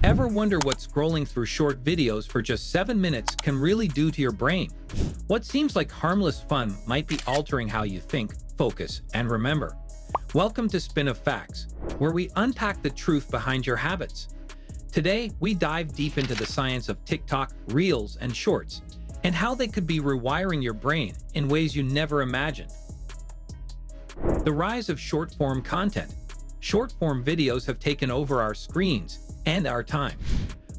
Ever wonder what scrolling through short videos for just 7 minutes can really do to your brain? What seems like harmless fun might be altering how you think, focus, and remember. Welcome to Spin of Facts, where we unpack the truth behind your habits. Today, we dive deep into the science of TikTok, Reels, and Shorts, and how they could be rewiring your brain in ways you never imagined. The rise of short-form content. Short-form videos have taken over our screens and our time.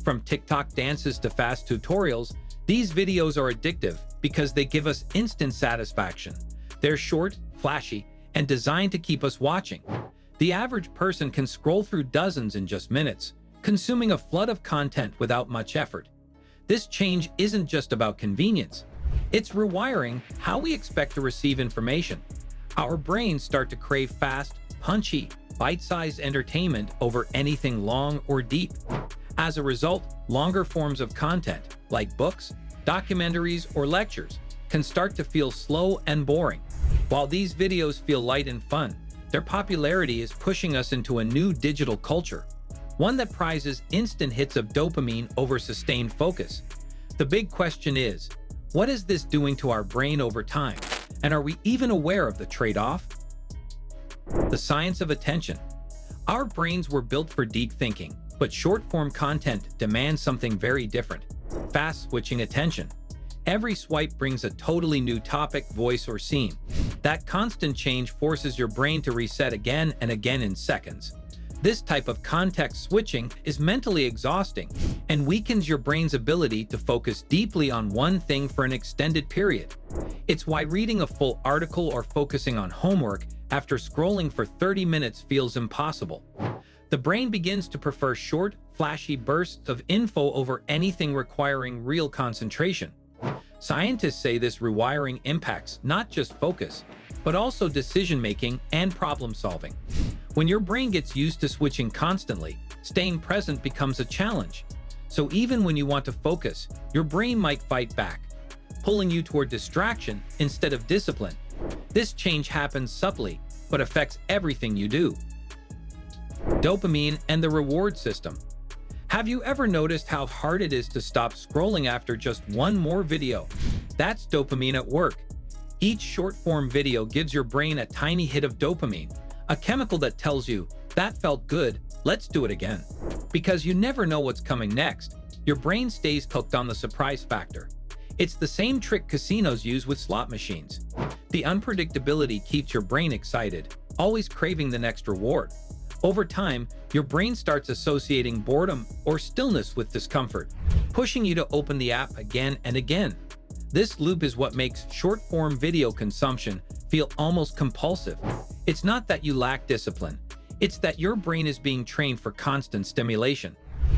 From TikTok dances to fast tutorials, these videos are addictive because they give us instant satisfaction. They're short, flashy, and designed to keep us watching. The average person can scroll through dozens in just minutes, consuming a flood of content without much effort. This change isn't just about convenience. It's rewiring how we expect to receive information. Our brains start to crave fast, punchy, bite-sized entertainment over anything long or deep. As a result, longer forms of content, like books, documentaries, or lectures, can start to feel slow and boring. While these videos feel light and fun, their popularity is pushing us into a new digital culture, one that prizes instant hits of dopamine over sustained focus. The big question is, what is this doing to our brain over time? And are we even aware of the trade-off? The science of attention. Our brains were built for deep thinking, but short-form content demands something very different: fast-switching attention. Every swipe brings a totally new topic, voice, or scene. That constant change forces your brain to reset again and again in seconds. This type of context switching is mentally exhausting and weakens your brain's ability to focus deeply on one thing for an extended period. It's why reading a full article or focusing on homework after scrolling for 30 minutes feels impossible. The brain begins to prefer short, flashy bursts of info over anything requiring real concentration. Scientists say this rewiring impacts not just focus, but also decision-making and problem-solving. When your brain gets used to switching constantly, staying present becomes a challenge. So even when you want to focus, your brain might fight back, pulling you toward distraction instead of discipline. This change happens subtly, but affects everything you do. Dopamine and the reward system. Have you ever noticed how hard it is to stop scrolling after just one more video? That's dopamine at work. Each short-form video gives your brain a tiny hit of dopamine, a chemical that tells you, "That felt good, let's do it again." Because you never know what's coming next, your brain stays hooked on the surprise factor. It's the same trick casinos use with slot machines. The unpredictability keeps your brain excited, always craving the next reward. Over time, your brain starts associating boredom or stillness with discomfort, pushing you to open the app again and again. This loop is what makes short-form video consumption feel almost compulsive. It's not that you lack discipline, it's that your brain is being trained for constant stimulation.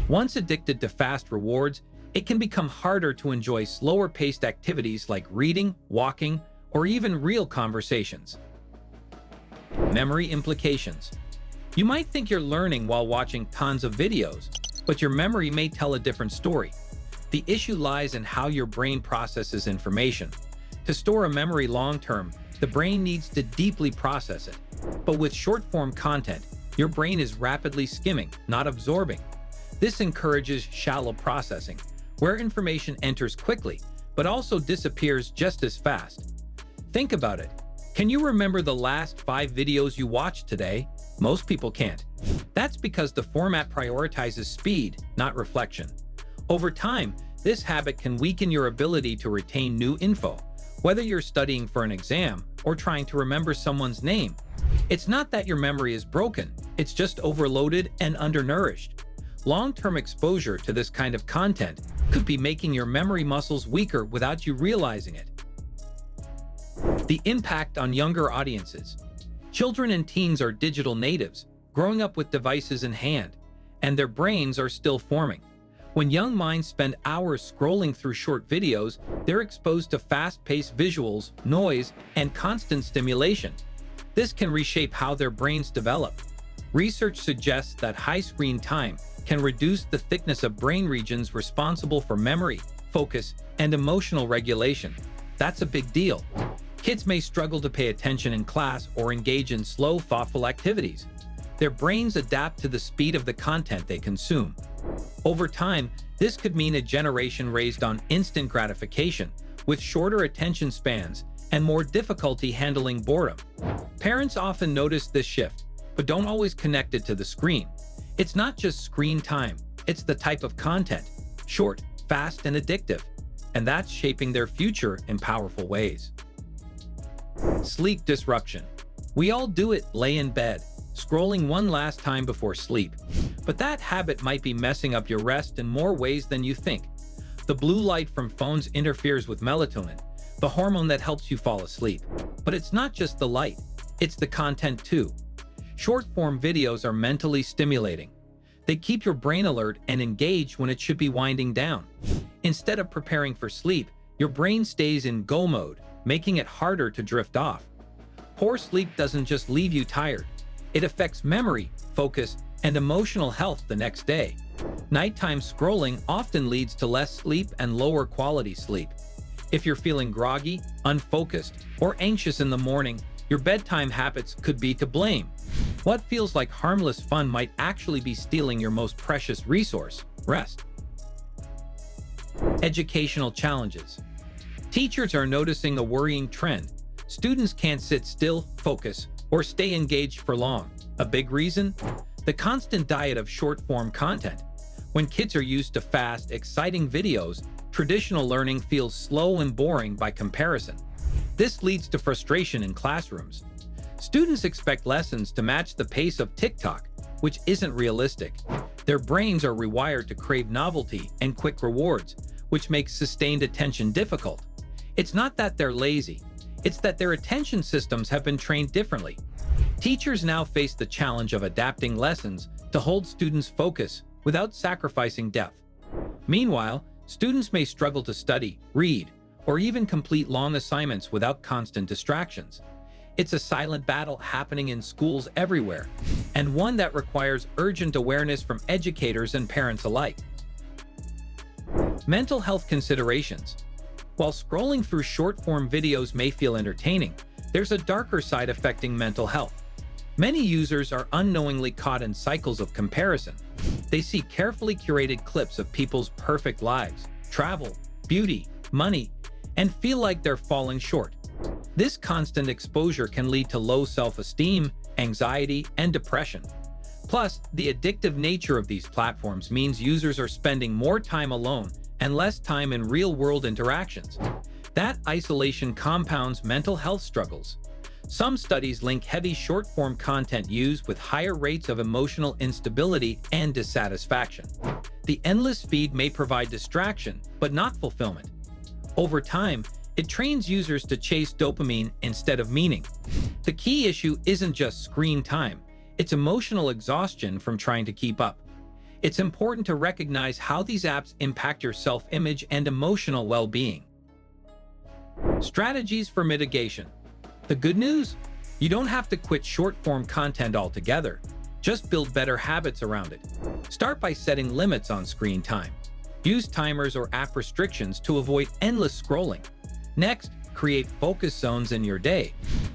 Once addicted to fast rewards, it can become harder to enjoy slower-paced activities like reading, walking, or even real conversations. Memory implications. You might think you're learning while watching tons of videos, but your memory may tell a different story. The issue lies in how your brain processes information. To store a memory long-term, the brain needs to deeply process it. But with short-form content, your brain is rapidly skimming, not absorbing. This encourages shallow processing, where information enters quickly, but also disappears just as fast. Think about it. Can you remember the last 5 videos you watched today? Most people can't. That's because the format prioritizes speed, not reflection. Over time, this habit can weaken your ability to retain new info, whether you're studying for an exam or trying to remember someone's name. It's not that your memory is broken, it's just overloaded and undernourished. Long-term exposure to this kind of content could be making your memory muscles weaker without you realizing it. The impact on younger audiences. Children and teens are digital natives, growing up with devices in hand, and their brains are still forming. When young minds spend hours scrolling through short videos, they're exposed to fast-paced visuals, noise, and constant stimulation. This can reshape how their brains develop. Research suggests that high screen time can reduce the thickness of brain regions responsible for memory, focus, and emotional regulation. That's a big deal. Kids may struggle to pay attention in class or engage in slow, thoughtful activities. Their brains adapt to the speed of the content they consume. Over time, this could mean a generation raised on instant gratification, with shorter attention spans and more difficulty handling boredom. Parents often notice this shift, but don't always connect it to the screen. It's not just screen time, it's the type of content, short, fast, and addictive, and that's shaping their future in powerful ways. Sleep disruption. We all do it, lay in bed, scrolling one last time before sleep. But that habit might be messing up your rest in more ways than you think. The blue light from phones interferes with melatonin, the hormone that helps you fall asleep. But it's not just the light, it's the content too. Short-form videos are mentally stimulating. They keep your brain alert and engaged when it should be winding down. Instead of preparing for sleep, your brain stays in go mode, making it harder to drift off. Poor sleep doesn't just leave you tired. It affects memory, focus, and emotional health the next day. Nighttime scrolling often leads to less sleep and lower quality sleep. If you're feeling groggy, unfocused, or anxious in the morning, your bedtime habits could be to blame. What feels like harmless fun might actually be stealing your most precious resource, rest. Educational challenges. Teachers are noticing a worrying trend. Students can't sit still, focus, or stay engaged for long. A big reason? The constant diet of short-form content. When kids are used to fast, exciting videos, traditional learning feels slow and boring by comparison. This leads to frustration in classrooms. Students expect lessons to match the pace of TikTok, which isn't realistic. Their brains are rewired to crave novelty and quick rewards, which makes sustained attention difficult. It's not that they're lazy, it's that their attention systems have been trained differently. Teachers now face the challenge of adapting lessons to hold students' focus without sacrificing depth. Meanwhile, students may struggle to study, read, or even complete long assignments without constant distractions. It's a silent battle happening in schools everywhere, and one that requires urgent awareness from educators and parents alike. Mental health considerations. While scrolling through short-form videos may feel entertaining, there's a darker side affecting mental health. Many users are unknowingly caught in cycles of comparison. They see carefully curated clips of people's perfect lives, travel, beauty, money, and feel like they're falling short. This constant exposure can lead to low self-esteem, anxiety, and depression. Plus, the addictive nature of these platforms means users are spending more time alone and less time in real-world interactions. That isolation compounds mental health struggles. Some studies link heavy short-form content use with higher rates of emotional instability and dissatisfaction. The endless feed may provide distraction, but not fulfillment. Over time, it trains users to chase dopamine instead of meaning. The key issue isn't just screen time, it's emotional exhaustion from trying to keep up. It's important to recognize how these apps impact your self-image and emotional well-being. Strategies for mitigation. The good news? You don't have to quit short-form content altogether. Just build better habits around it. Start by setting limits on screen time. Use timers or app restrictions to avoid endless scrolling. Next, create focus zones in your day.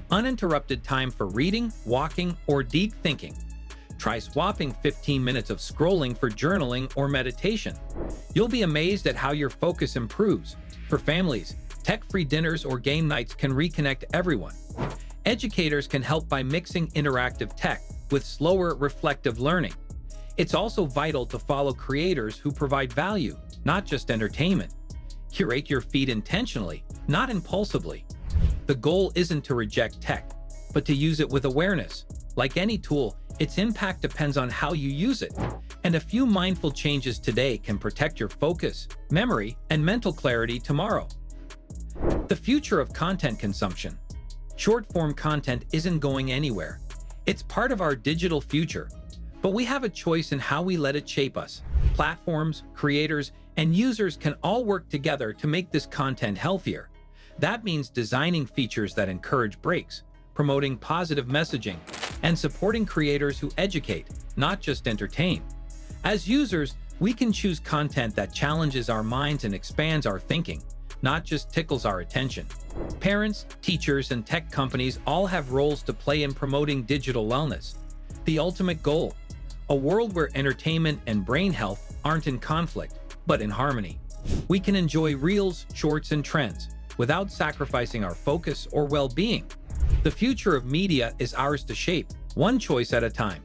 Uninterrupted time for reading, walking, or deep thinking. Try swapping 15 minutes of scrolling for journaling or meditation. You'll be amazed at how your focus improves. For families, tech-free dinners or game nights can reconnect everyone. Educators can help by mixing interactive tech with slower, reflective learning. It's also vital to follow creators who provide value, not just entertainment. Curate your feed intentionally, not impulsively. The goal isn't to reject tech, but to use it with awareness. Like any tool, its impact depends on how you use it, and a few mindful changes today can protect your focus, memory, and mental clarity tomorrow. The future of content consumption. Short-form content isn't going anywhere. It's part of our digital future, but we have a choice in how we let it shape us. Platforms, creators, and users can all work together to make this content healthier. That means designing features that encourage breaks, promoting positive messaging, and supporting creators who educate, not just entertain. As users, we can choose content that challenges our minds and expands our thinking, not just tickles our attention. Parents, teachers, and tech companies all have roles to play in promoting digital wellness. The ultimate goal: a world where entertainment and brain health aren't in conflict, but in harmony. We can enjoy reels, shorts, and trends without sacrificing our focus or well-being. The future of media is ours to shape, one choice at a time.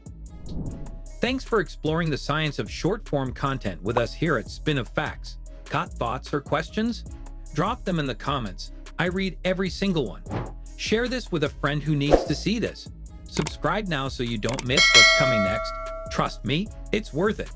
Thanks for exploring the science of short-form content with us here at Spin of Facts. Got thoughts or questions? Drop them in the comments. I read every single one. Share this with a friend who needs to see this. Subscribe now so you don't miss what's coming next. Trust me, it's worth it.